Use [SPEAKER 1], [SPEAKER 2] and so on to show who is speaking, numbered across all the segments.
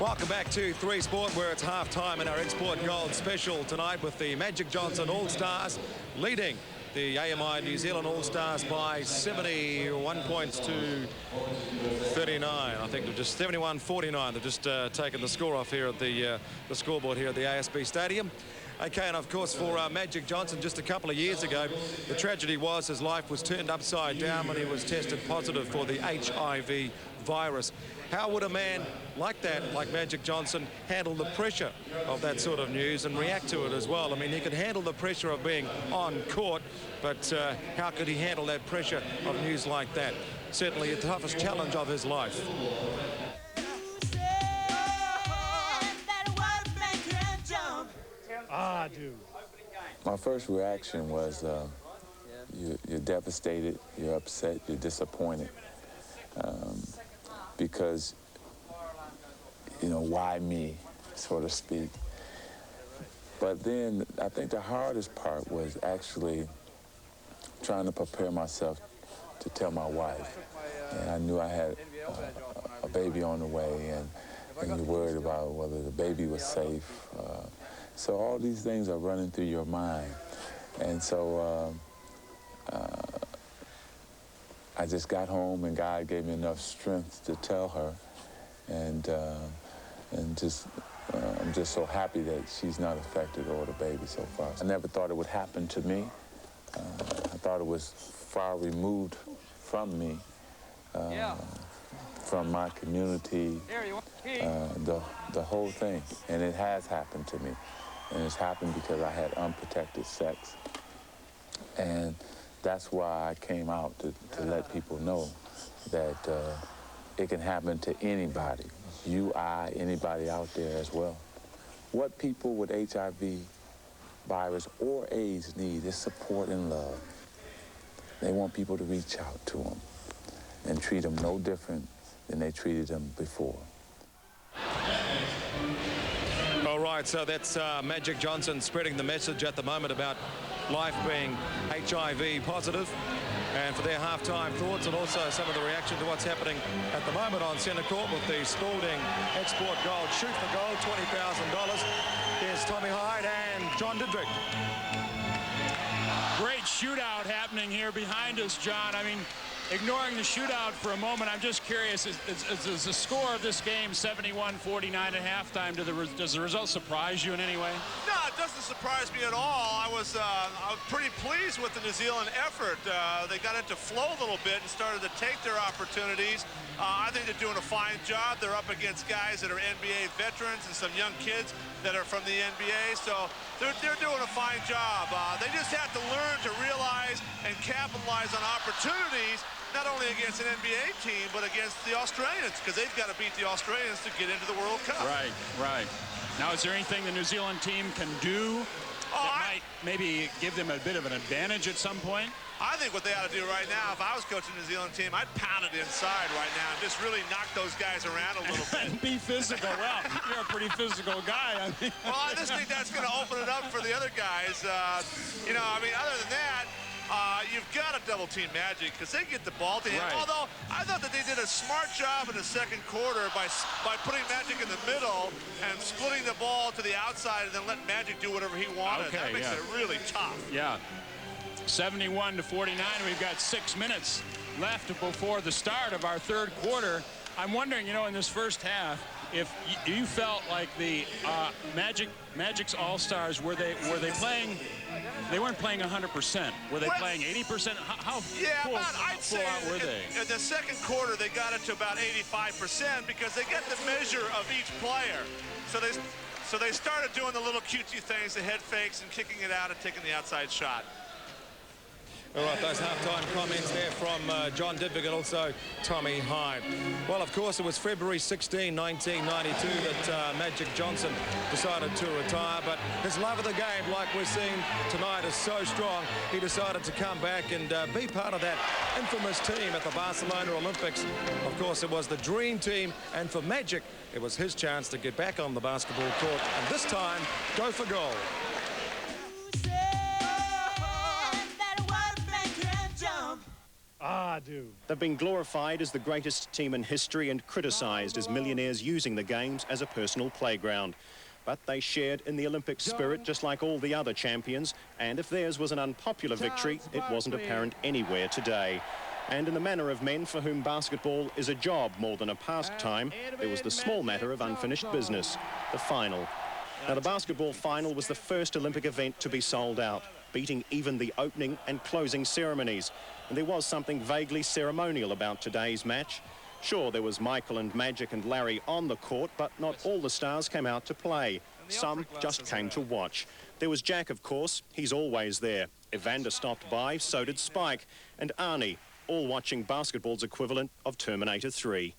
[SPEAKER 1] Welcome back to 3 Sport, where it's half-time in our Export Gold special tonight with the Magic Johnson All-Stars leading the AMI New Zealand All-Stars by 71 points to 39. I think they've just 71-49. They've just taken the score off here at the scoreboard here at the ASB Stadium. Okay, and of course for Magic Johnson, just a couple of years ago, the tragedy was his life was turned upside down when he was tested positive for the HIV virus. How would a man like that, like Magic Johnson, handle the pressure of that sort of news and react to it as well? I mean, he could handle the pressure of being on court, but how could he handle that pressure of news like that? Certainly the toughest challenge of his life.
[SPEAKER 2] Dude.
[SPEAKER 3] My first reaction was you're devastated, you're upset, you're disappointed. Because, you know, why me, so to speak. But then I think the hardest part was actually trying to prepare myself to tell my wife. And I knew I had a baby on the way, and you're worried about whether the baby was safe. So all these things are running through your mind. And so I just got home, and God gave me enough strength to tell her, and I'm just so happy that she's not affected or the baby so far. I never thought it would happen to me. I thought it was far removed from me, from my community, the whole thing, and it has happened to me, and it's happened because I had unprotected sex, and that's why I came out to let people know that it can happen to anybody. You, I, anybody out there as well. What people with HIV virus or AIDS need is support and love. They want people to reach out to them and treat them no different than they treated them before.
[SPEAKER 1] All right, so that's Magic Johnson spreading the message at the moment about life being HIV positive, and for their halftime thoughts and also some of the reaction to what's happening at the moment on centre court with the Spalding Export Gold Shoot for Gold, $20,000. Here's Tommy Hyde and John Didrick.
[SPEAKER 2] Great shootout happening here behind us, John. I mean, ignoring the shootout for a moment, I'm just curious, is the score of this game 71-49 at halftime? Does the result surprise you in any way?
[SPEAKER 4] No, it doesn't surprise me at all. I was pretty pleased with the New Zealand effort. They got it to flow a little bit and started to take their opportunities. I think they're doing a fine job. They're up against guys that are NBA veterans and some young kids that are from the NBA, so they're doing a fine job. They just have to learn to realize and capitalize on opportunities, not only against an NBA team, but against the Australians, because they've got to beat the Australians to get into the World Cup.
[SPEAKER 2] Right, right. Now, is there anything the New Zealand team can do that might maybe give them a bit of an advantage at some point?
[SPEAKER 4] I think what they ought to do right now, if I was coaching the New Zealand team, I'd pound it inside right now and just really knock those guys around a little bit.
[SPEAKER 2] And be physical. Well, you're a pretty physical guy. I mean.
[SPEAKER 4] Well, I just think that's going to open it up for the other guys. You know, I mean, other than that, you've got to double team Magic because they get the ball to him. Right. Although I thought that they did a smart job in the second quarter by putting Magic in the middle and splitting the ball to the outside and then letting Magic do whatever he wanted.
[SPEAKER 2] Okay,
[SPEAKER 4] that makes it really tough.
[SPEAKER 2] Yeah. 71-49. We've got 6 minutes left before the start of our third quarter. I'm wondering, you know, in this first half, if you felt like the Magic's All-Stars, were they playing? They weren't playing 100%. Were they playing 80%? How full out were they?
[SPEAKER 4] In the second quarter, they got it to about 85% because they get the measure of each player. So they started doing the little cutesy things, the head fakes, and kicking it out and taking the outside shot.
[SPEAKER 1] All right, those halftime comments there from John Didrick and also Tommy Hyde. Well, of course, it was February 16, 1992 that Magic Johnson decided to retire, but his love of the game, like we're seeing tonight, is so strong, he decided to come back and be part of that infamous team at the Barcelona Olympics. Of course, it was the dream team, and for Magic, it was his chance to get back on the basketball court, and this time, go for gold.
[SPEAKER 5] They've been glorified as the greatest team in history and criticised as millionaires using the games as a personal playground. But they shared in the Olympic spirit just like all the other champions, and if theirs was an unpopular victory, it wasn't apparent anywhere today. And in the manner of men for whom basketball is a job more than a pastime, there was the small matter of unfinished business, the final. Now, the basketball final was the first Olympic event to be sold out, beating even the opening and closing ceremonies. And there was something vaguely ceremonial about today's match. Sure, there was Michael and Magic and Larry on the court, but not all the stars came out to play. Some just came to watch. There was Jack, of course. He's always there. Evander stopped by, so did Spike. And Arnie, all watching basketball's equivalent of Terminator 3.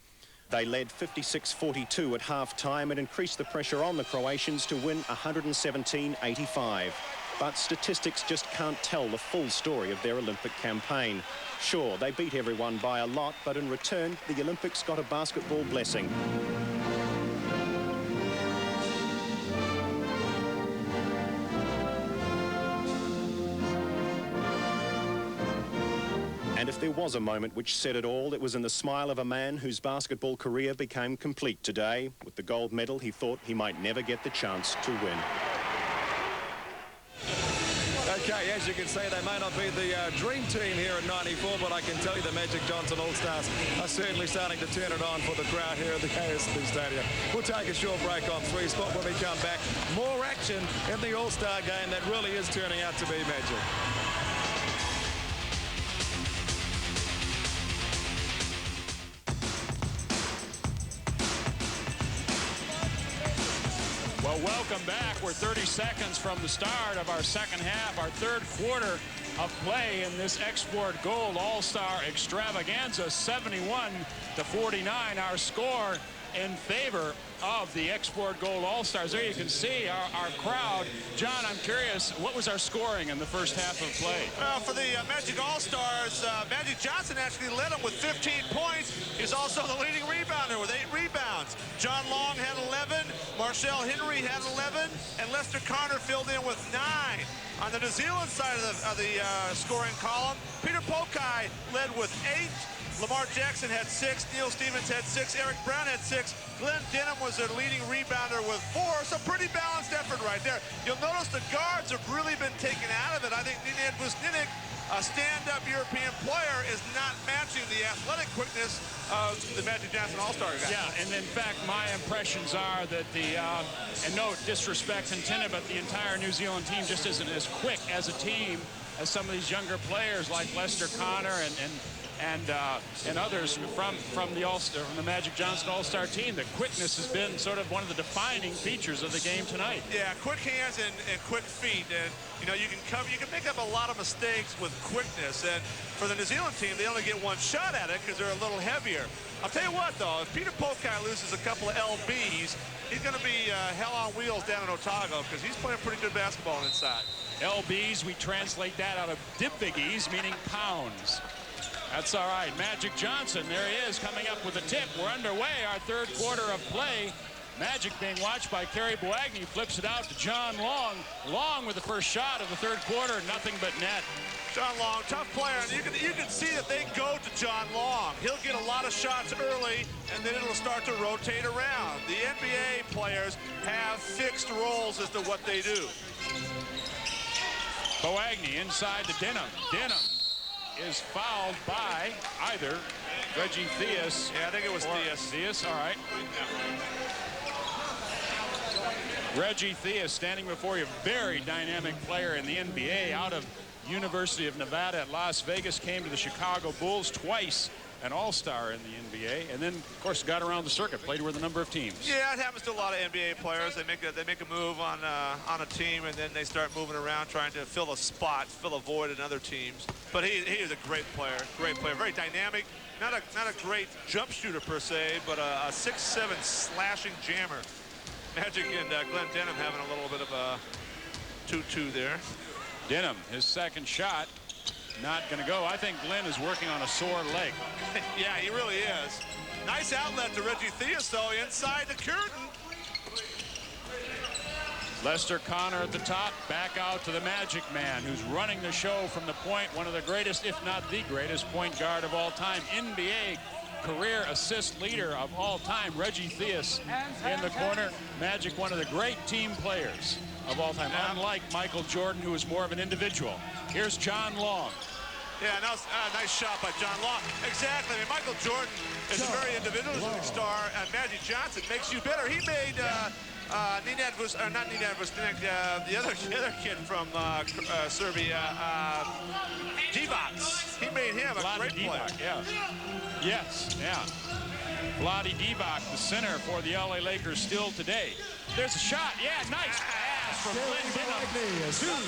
[SPEAKER 5] They led 56-42 at half-time and increased the pressure on the Croatians to win 117-85. But statistics just can't tell the full story of their Olympic campaign. Sure, they beat everyone by a lot, but in return, the Olympics got a basketball blessing. And if there was a moment which said it all, it was in the smile of a man whose basketball career became complete today. With the gold medal, he thought he might never get the chance to win.
[SPEAKER 1] Okay, as you can see, they may not be the dream team here in '94, but I can tell you the Magic Johnson All-Stars are certainly starting to turn it on for the crowd here at the ASB Stadium. We'll take a short break on 3 Sport. When we come back, more action in the All-Star game that really is turning out to be magic.
[SPEAKER 2] Well, welcome back. We're 30 seconds from the start of our second half, our third quarter of play in this Export Gold All-Star Extravaganza. 71-49, our score in favor of the Export Gold All-Stars. There you can see our crowd. John, I'm curious, what was our scoring in the first half of play?
[SPEAKER 4] Well, for the Magic All-Stars, Magic Johnson actually led them with 15 points. He's also the leading rebounder with 8 rebounds. John Long had 11, Marcel Henry had 11, and Lester Carter filled in with 9. On the New Zealand side of the scoring column, Peter Pokai led with 8. Lamar Jackson had 6, Neil Stevens had 6, Eric Brown had 6, Glenn Denham was their leading rebounder with 4, so pretty balanced effort right there. You'll notice the guards have really been taken out of it. I think Nenad Vucinic, a stand-up European player, is not matching the athletic quickness of the Magic Johnson All-Star guys.
[SPEAKER 2] Yeah, and in fact, my impressions are that and no disrespect intended, but the entire New Zealand team just isn't as quick as a team as some of these younger players like Lester Connor and others from the Magic Johnson All-Star team. The quickness has been sort of one of the defining features of the game tonight.
[SPEAKER 4] Yeah, quick hands and quick feet, and you know you can make up a lot of mistakes with quickness. And for the New Zealand team, they only get 1 shot at it because they're a little heavier. I'll tell you what, though, if Peter Pokai loses a couple of LBs, he's going to be hell on wheels down in Otago because he's playing pretty good basketball inside.
[SPEAKER 2] LBs, we translate that out of dipvigies, meaning pounds. That's all right. Magic Johnson, there he is, coming up with a tip. We're underway, our third quarter of play. Magic being watched by Kerry Boagni, flips it out to John Long. Long with the first shot of the third quarter, nothing but net.
[SPEAKER 4] John Long, tough player, and you can see that they go to John Long. He'll get a lot of shots early, and then it'll start to rotate around. The NBA players have fixed roles as to what they do.
[SPEAKER 2] Boagni inside to Denham. Denham is fouled by either Reggie Theus.
[SPEAKER 4] Yeah, I think it was Theus.
[SPEAKER 2] Theus, all right. Reggie Theus standing before you, very dynamic player in the NBA, out of University of Nevada at Las Vegas, came to the Chicago Bulls twice, an all-star in the NBA, and then, of course, got around the circuit, played with a number of teams.
[SPEAKER 4] Yeah, it happens to a lot of NBA players. They make a move on a team, and then they start moving around trying to fill a spot, fill a void in other teams. But he is a great player, very dynamic. Not a great jump shooter per se, but a 6'7" slashing jammer. Magic and Glenn Denham having a little bit of a 2-2 there.
[SPEAKER 2] Denham, his second shot, not going to go. I think Glenn is working on a sore leg.
[SPEAKER 4] Yeah, he really is. Nice outlet to Reggie Theus, though, inside the curtain.
[SPEAKER 2] Lester Connor at the top, back out to the Magic Man, who's running the show from the point, one of the greatest, if not the greatest, point guard of all time, NBA career assist leader of all time, Reggie Theus in the corner. Magic, one of the great team players of all time, unlike Michael Jordan, who was more of an individual. Here's John Long.
[SPEAKER 4] Yeah, nice shot by John Long. Exactly. I mean, Michael Jordan is a very individualistic star, and Magic Johnson makes you better. He made Nenad Vucinic, the other kid from Serbia, Divac. He made him a great player.
[SPEAKER 2] Yeah. Yes, yeah. Vlade Divac, the center for the LA Lakers still today. There's a shot. Yeah, nice pass from Glenn Denham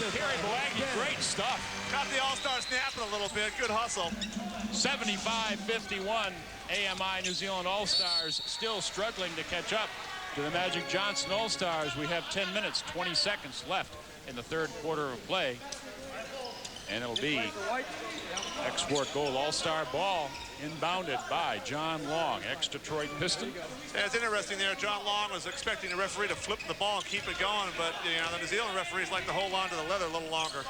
[SPEAKER 2] to Kerry Boagni. Great stuff.
[SPEAKER 4] Got the All-Stars napping a little bit. Good hustle.
[SPEAKER 2] 75-51. AMI New Zealand All-Stars still struggling to catch up to the Magic Johnson All-Stars. We have 10 minutes, 20 seconds left in the third quarter of play. And it'll be export goal All-Star ball inbounded by John Long, ex-Detroit Piston.
[SPEAKER 4] Yeah, it's interesting there. John Long was expecting the referee to flip the ball and keep it going, but you know, the New Zealand referees like to hold on to the leather a little longer.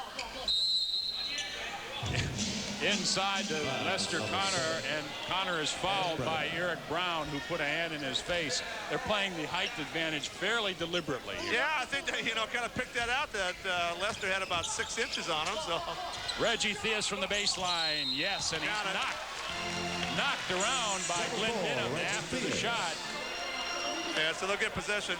[SPEAKER 2] Inside to Lester Connor, and Connor is fouled by Eric Brown, who put a hand in his face. They're playing the height advantage fairly deliberately here.
[SPEAKER 4] Yeah, I think they, kind of picked that out, that Lester had about 6 inches on him. So
[SPEAKER 2] Reggie Theus from the baseline, yes, and he's knocked around by Glenn Denham after the shot.
[SPEAKER 4] Yeah, so they'll get possession.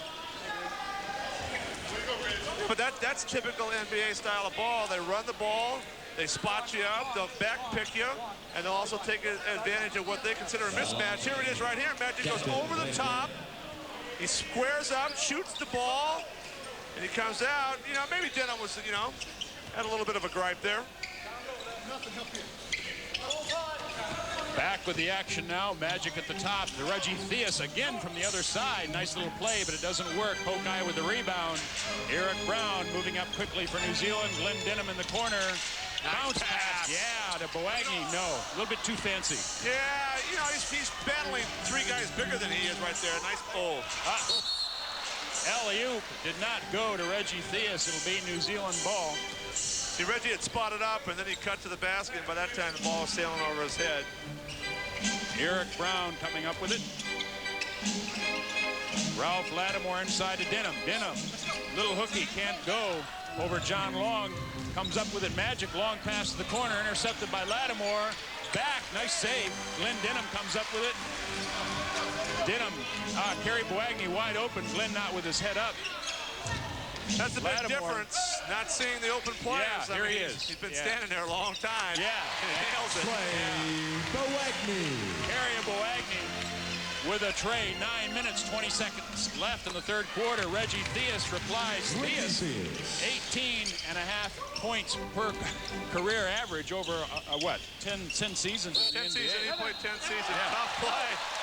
[SPEAKER 4] But that's typical NBA style of ball. They run the ball. They spot you up, they'll back pick you, and they'll also take advantage of what they consider a mismatch. Here it is right here. Magic goes over the top. He squares up, shoots the ball, and he comes out. You know, maybe Denham was, had a little bit of a gripe there.
[SPEAKER 2] Back with the action now. Magic at the top. The Reggie Theus again from the other side. Nice little play, but it doesn't work. Hawkeye with the rebound. Eric Brown moving up quickly for New Zealand. Glenn Denham in the corner. Bounce pass, yeah, to Boagni. No, a little bit too fancy.
[SPEAKER 4] Yeah, he's battling 3 guys bigger than he is right there. Nice pull.
[SPEAKER 2] Alley-oop did not go to Reggie Theus. It'll be New Zealand ball.
[SPEAKER 4] See, Reggie had spotted up, and then he cut to the basket. By that time, the ball was sailing over his head.
[SPEAKER 2] Eric Brown coming up with it. Ralph Lattimore inside to Denham. Denham, little hooky, can't go over John Long. Comes up with it. Magic, long pass to the corner, intercepted by Lattimore. Back, nice save. Glenn Denham comes up with it. Denham, Kerry Boagni wide open. Glenn not with his head up.
[SPEAKER 4] That's the big difference, not seeing the open players.
[SPEAKER 2] Yeah, here he is.
[SPEAKER 4] He's been standing there a long time.
[SPEAKER 2] Yeah.
[SPEAKER 4] And he nails it.
[SPEAKER 6] Boagni.
[SPEAKER 2] Kerry Boagni with a tray. 9 minutes, 20 seconds left in the third quarter. Reggie Theus replies. Theus, 18.5 points per career average over, 10 seasons in the
[SPEAKER 4] 10
[SPEAKER 2] NBA.
[SPEAKER 4] seasons, he played 10 seasons. Yeah.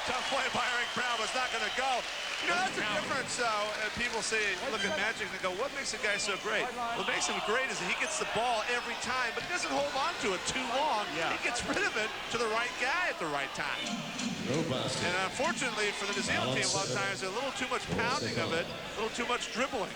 [SPEAKER 4] Tough play by Eric Brown, but it's not going to go. That's the difference. People say, look at Magic, and they go, what makes a guy so great? What makes him great is that he gets the ball every time, but he doesn't hold on to it too long.
[SPEAKER 2] Yeah.
[SPEAKER 4] He gets rid of it to the right guy at the right time. And unfortunately for the New Zealand team, a lot of times, a little too much pounding of it, a little too much dribbling.